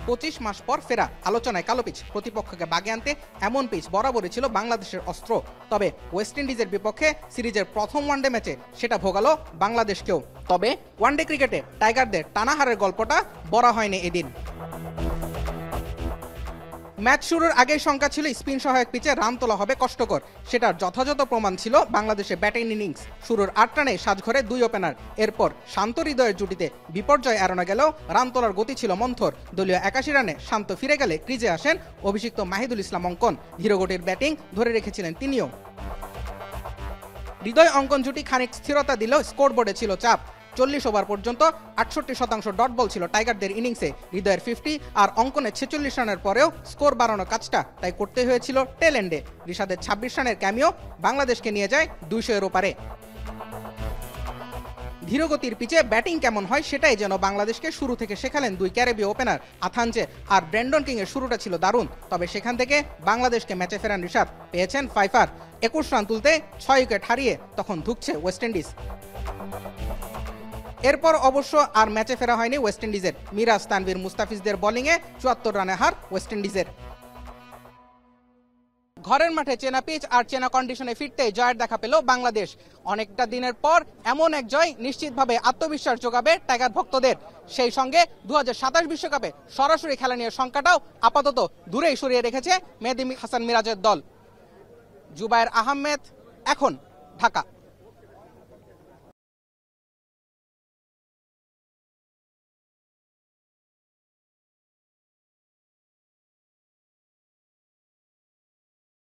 25 মাস পর ফেরা আলোচনায় কালো পিচ, প্রতিপক্ষকে বাগে আনতে এমন পিচ বরাবরই ছিল বাংলাদেশের অস্ত্র। তবে ওয়েস্ট ইন্ডিজের বিপক্ষে সিরিজের প্রথম ওয়ানডে ম্যাচে সেটা ভোগালো বাংলাদেশকেও। তবে ওয়ানডে ক্রিকেটে টাইগারদের টানা হারের গল্পটা বড় হয়নি এদিন। ম্যাচ শুরুর আগেই শঙ্কা ছিল স্পিন সহায়ক পিচে রান তোলা হবে কষ্টকর। সেটার যথাযথ প্রমাণ ছিল বাংলাদেশের ব্যাটিং ইনিংস। শুরুর 8 রানে সাজঘরে 2 ওপেনার। এরপর শান্ত হৃদয়ের জুটিতে বিপর্যয় এড়ানো গেলেও রান তোলার গতি ছিল মন্থর। দলীয় 81 রানে শান্ত ফিরে গেলে ক্রিজে আসেন অভিষিক্ত মাহিদুল ইসলাম অঙ্কন। ধীরগতির ব্যাটিং ধরে রেখেছিলেন তিনিও। হৃদয় অঙ্কন জুটি খানিক স্থিরতা দিলেও স্কোরবোর্ডে ছিল চাপ। 40 ওভার পর্যন্ত 68% ডট বল ছিল টাইগারদের ইনিংসে। হৃদয়ের 50 আর অঙ্কনের 46 রানের পরেও স্কোর বাড়ানোর কাজটা তাই করতে হয়েছিল টেল এন্ডে। রিশাদের 26 রানের ক্যামিও বাংলাদেশকে নিয়ে যায় 200-এর ওপারে। ধীরগতির পিচে ব্যাটিং কেমন হয় সেটাই যেন বাংলাদেশকে শুরু থেকে শেখালেন 2 ক্যারিবীয় ওপেনার আথানচে আর ব্র্যান্ডন কিং এর শুরুটা ছিল দারুণ। তবে সেখান থেকে বাংলাদেশকে ম্যাচে ফেরান রিশাদ, পেয়েছেন 5 আর 21 রান তুলতে 6 উইকেট হারিয়ে তখন ধুঁকছে ওয়েস্ট ইন্ডিজ। এরপর অবশ্য আর ম্যাচে ফেরা হয়নি ওয়েস্ট ইন্ডিজের। মিরাজ, তানভীর, মুস্তাফিজদের বোলিংয়ে 74 রানে হার ওয়েস্ট ইন্ডিজের। ঘরের মাঠে চেনা পিচ আর চেনা কন্ডিশনে ফিরতে জয়ের দেখা পেল বাংলাদেশ। অনেকটা দিনের পর এমন এক জয় নিশ্চিতভাবে আত্মবিশ্বাস যোগাবে টাইগার ভক্তদের। সেই সঙ্গে 2027 বিশ্বকাপে সরাসরি খেলা নিয়ে শঙ্কাটাও আপাতত দূরেই সরিয়ে রেখেছে মেহেদী হাসান মিরাজের দল। জুবায়ের আহমেদ, এখন, ঢাকা।